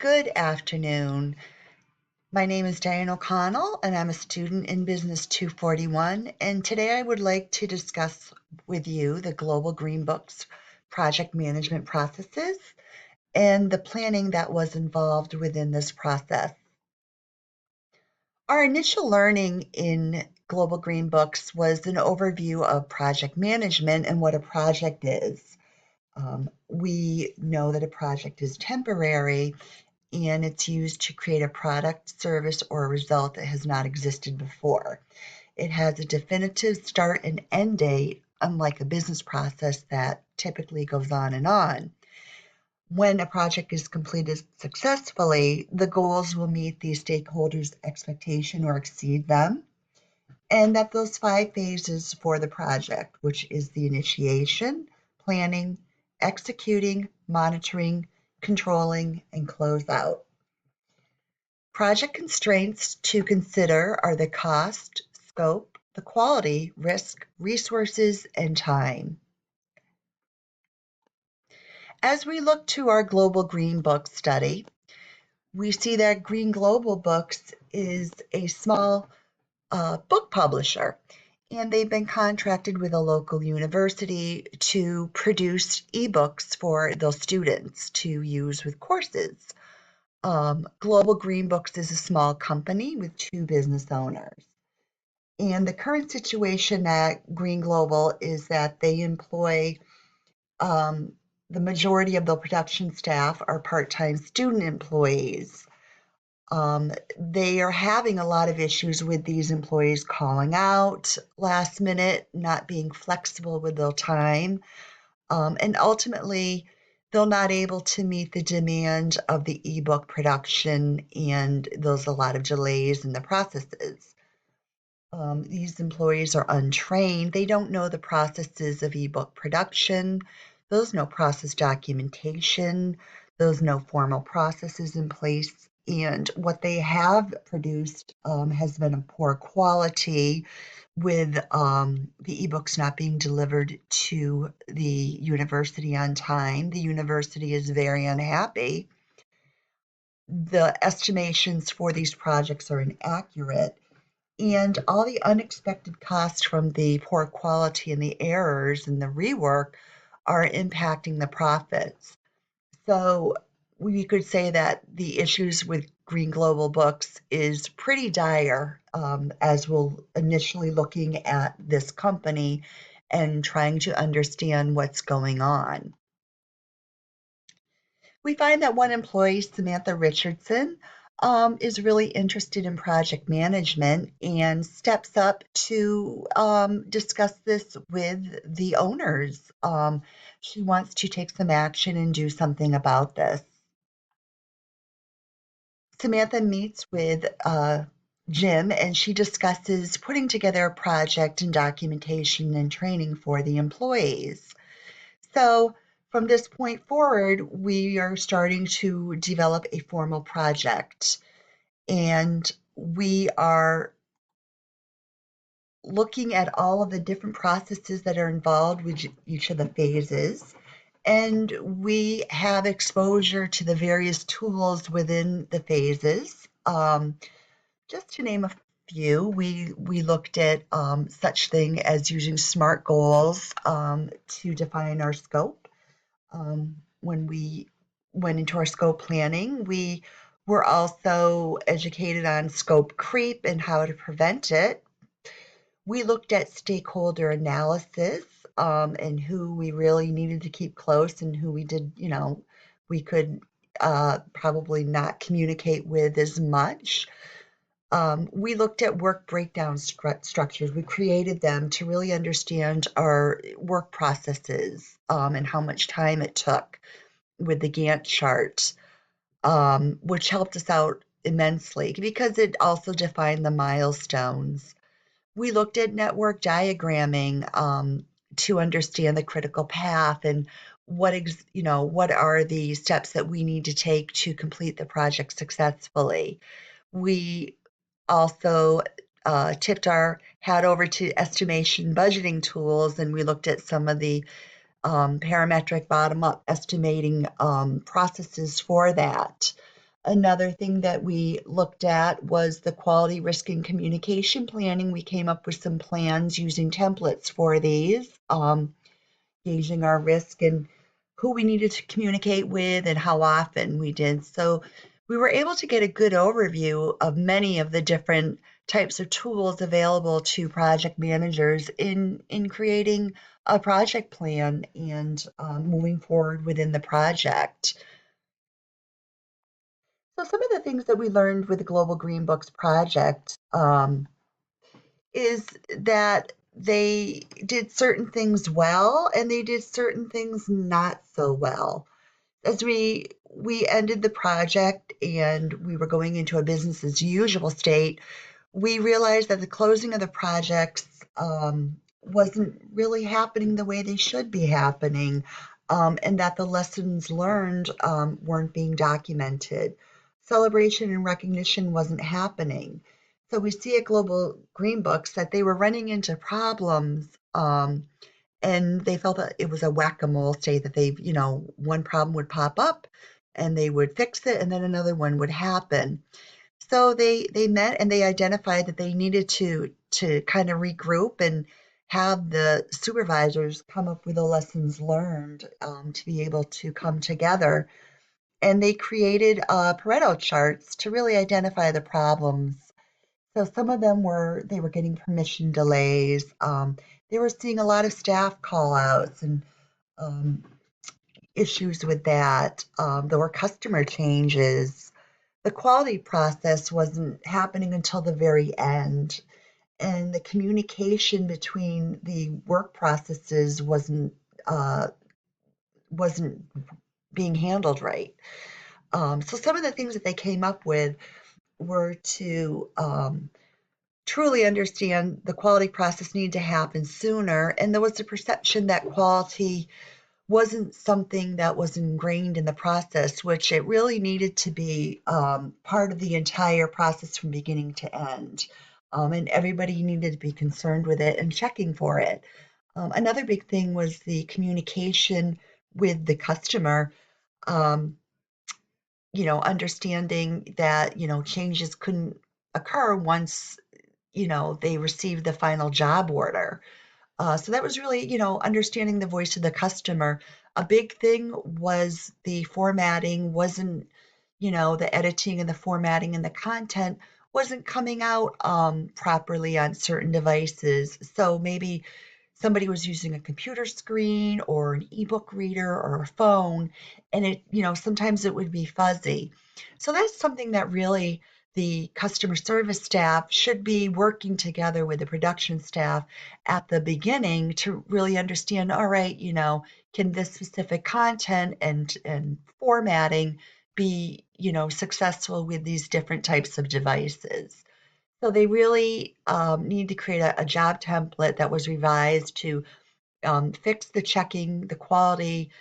Good afternoon. My name is Diane O'Connell, and I'm a student in Business 241. And today I would like to discuss with you the Global Green Book's project management processes and the planning that was involved within this process. Our initial learning in Global Green Books was an overview of project management and what a project is. We know that a project is temporary and it's used to create a product, service, or a result that has not existed before. It has a definitive start and end date, unlike a business process that typically goes on and on. When a project is completed successfully, the goals will meet the stakeholders' expectation or exceed them. And that those 5 phases for the project, which is the initiation, planning, executing, monitoring, controlling, and closeout. Project constraints to consider are the cost, scope, the quality, risk, resources, and time. As we look to our Global Green Book study, we see that Green Global Books is a small book publisher, and they've been contracted with a local university to produce ebooks for those students to use with courses. Global Green Books is a small company with 2 business owners. And the current situation at Green Global is that they employ the majority of the production staff are part-time student employees. They are having a lot of issues with these employees calling out last minute, not being flexible with their time, and ultimately they're not able to meet the demand of the ebook production, and there's a lot of delays in the processes. These employees are untrained. They don't know the processes of ebook production. There's no process documentation. There's no formal processes in place. And what they have produced has been of poor quality, with the ebooks not being delivered to the university on time. The university is very unhappy. The estimations for these projects are inaccurate, and all the unexpected costs from the poor quality and the errors and the rework are impacting the profits. So we could say that the issues with Green Global Books is pretty dire, as we're initially looking at this company and trying to understand what's going on. We find that one employee, Samantha Richardson, is really interested in project management and steps up to discuss this with the owners. She wants to take some action and do something about this. Samantha meets with Jim, and she discusses putting together a project and documentation and training for the employees. So from this point forward, we are starting to develop a formal project, and we are looking at all of the different processes that are involved with each of the phases. And we have exposure to the various tools within the phases. Just to name a few, we looked at such thing as using SMART goals to define our scope. When we went into our scope planning, we were also educated on scope creep and how to prevent it. We looked at stakeholder analysis and who we really needed to keep close and who we did, we could probably not communicate with as much. We looked at work breakdown structures. We created them to really understand our work processes and how much time it took with the Gantt chart, which helped us out immensely because it also defined the milestones. We looked at network diagramming to understand the critical path and what are the steps that we need to take to complete the project successfully. We also tipped our hat over to estimation budgeting tools, and we looked at some of the parametric bottom-up estimating processes for that. Another thing that we looked at was the quality, risk, and communication planning. We came up with some plans using templates for these, gauging our risk and who we needed to communicate with and how often we did. So we were able to get a good overview of many of the different types of tools available to project managers in creating a project plan and moving forward within the project. So some of the things that we learned with the Global Green Books project is that they did certain things well and they did certain things not so well. As we ended the project and we were going into a business as usual state, we realized that the closing of the projects wasn't really happening the way they should be happening, and that the lessons learned weren't being documented. Celebration and recognition wasn't happening. So we see at Global Green Books that they were running into problems, and they felt that it was a whack-a-mole state that one problem would pop up and they would fix it and then another one would happen. So they met and they identified that they needed to kind of regroup and have the supervisors come up with the lessons learned, to be able to come together. And they created Pareto charts to really identify the problems. So some of them they were getting permission delays. They were seeing a lot of staff call outs and um, issues with that. There were customer changes. The quality process wasn't happening until the very end, and the communication between the work processes wasn't being handled right. So some of the things that they came up with were to truly understand the quality process needed to happen sooner, and there was a perception that quality wasn't something that was ingrained in the process, which it really needed to be part of the entire process from beginning to end. And everybody needed to be concerned with it and checking for it. Another big thing was the communication with the customer, um, understanding that, changes couldn't occur once, they received the final job order. So that was really, understanding the voice of the customer. A big thing was the formatting wasn't, the editing and the formatting and the content wasn't coming out properly on certain devices. So maybe somebody was using a computer screen or an ebook reader or a phone, and sometimes it would be fuzzy. So that's something that really the customer service staff should be working together with the production staff at the beginning to really understand, all right, can this specific content and formatting be, successful with these different types of devices. So they really need to create a job template that was revised to fix the checking, the quality,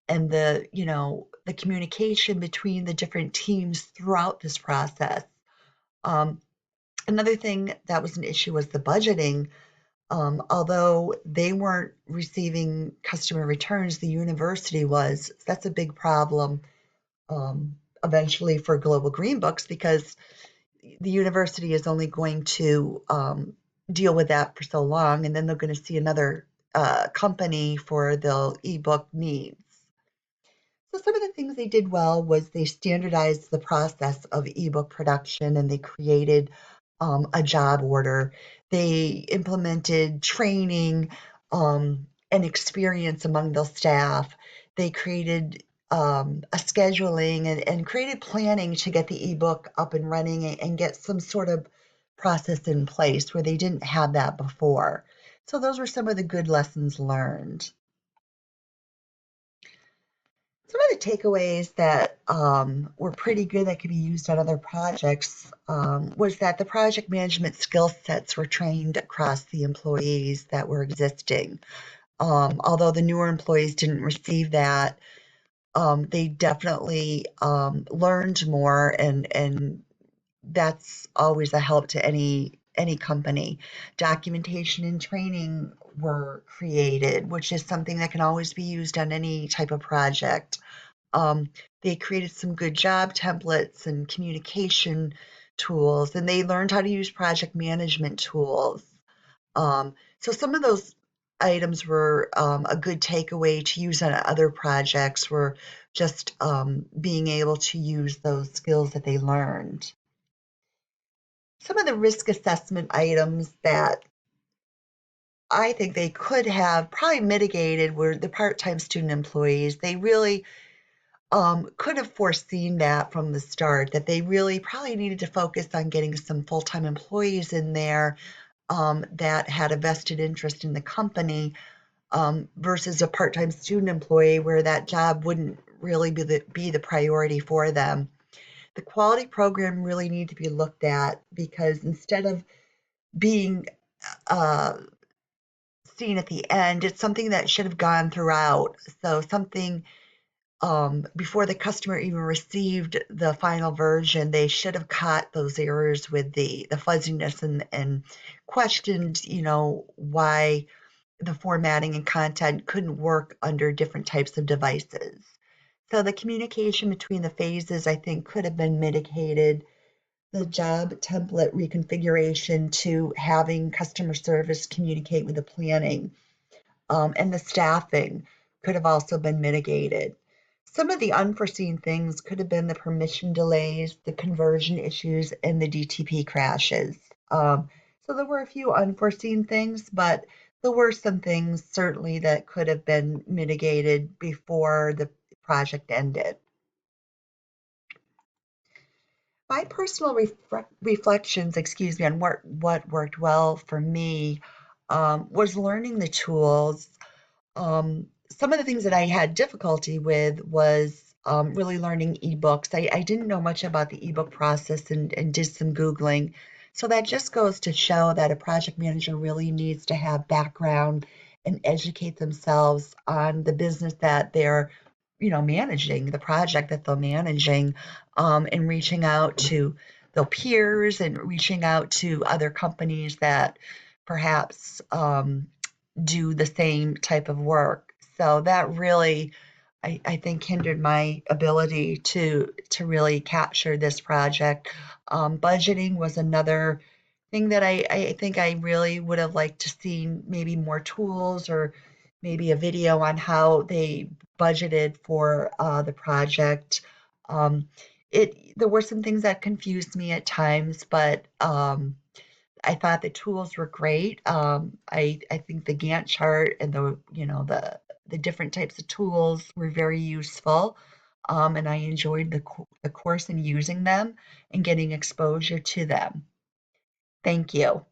and the communication between the different teams throughout this process. Um, Another thing that was an issue was the budgeting. Although they weren't receiving customer returns, the university was. That's a big problem eventually for Global Green Books because the university is only going to deal with that for so long, and then they're going to see another company for the ebook needs. So some of the things they did well was they standardized the process of ebook production and they created a job order. They implemented training and experience among the staff. They created a scheduling and created planning to get the ebook up and running and get some sort of process in place where they didn't have that before. So those were some of the good lessons learned. Some of the takeaways that were pretty good that could be used on other projects was that the project management skill sets were trained across the employees that were existing. Although the newer employees didn't receive that, they definitely learned more, and that's always a help to any company. Documentation and training were created, which is something that can always be used on any type of project. Um, They created some good job templates and communication tools, and they learned how to use project management tools. So some of those items were a good takeaway to use on other projects, were just being able to use those skills that they learned. Some of the risk assessment items that I think they could have probably mitigated were the part-time student employees. They really could have foreseen that from the start, that they really probably needed to focus on getting some full-time employees in there that had a vested interest in the company versus a part-time student employee where that job wouldn't really be the priority for them. The quality program really need to be looked at because instead of being uh, seen at the end, it's something that should have gone throughout. So something before the customer even received the final version, they should have caught those errors with the fuzziness and questioned, why the formatting and content couldn't work under different types of devices. So the communication between the phases, I think, could have been mitigated. The job template reconfiguration to having customer service communicate with the planning and the staffing could have also been mitigated. Some of the unforeseen things could have been the permission delays, the conversion issues, and the DTP crashes. So there were a few unforeseen things, but there were some things certainly that could have been mitigated before the project ended. My personal reflections, on what worked well for me was learning the tools. Some of the things that I had difficulty with was really learning ebooks. I didn't know much about the ebook process and did some Googling. So that just goes to show that a project manager really needs to have background and educate themselves on the business that they're, managing, the project that they're managing, and reaching out to their peers and reaching out to other companies that perhaps do the same type of work. So that really, I think, hindered my ability to really capture this project. Budgeting was another thing that I think I really would have liked to see maybe more tools or maybe a video on how they budgeted for the project. Um, there were some things that confused me at times, but I thought the tools were great. I think the Gantt chart and the different types of tools were very useful. And I enjoyed the course and using them and getting exposure to them. Thank you.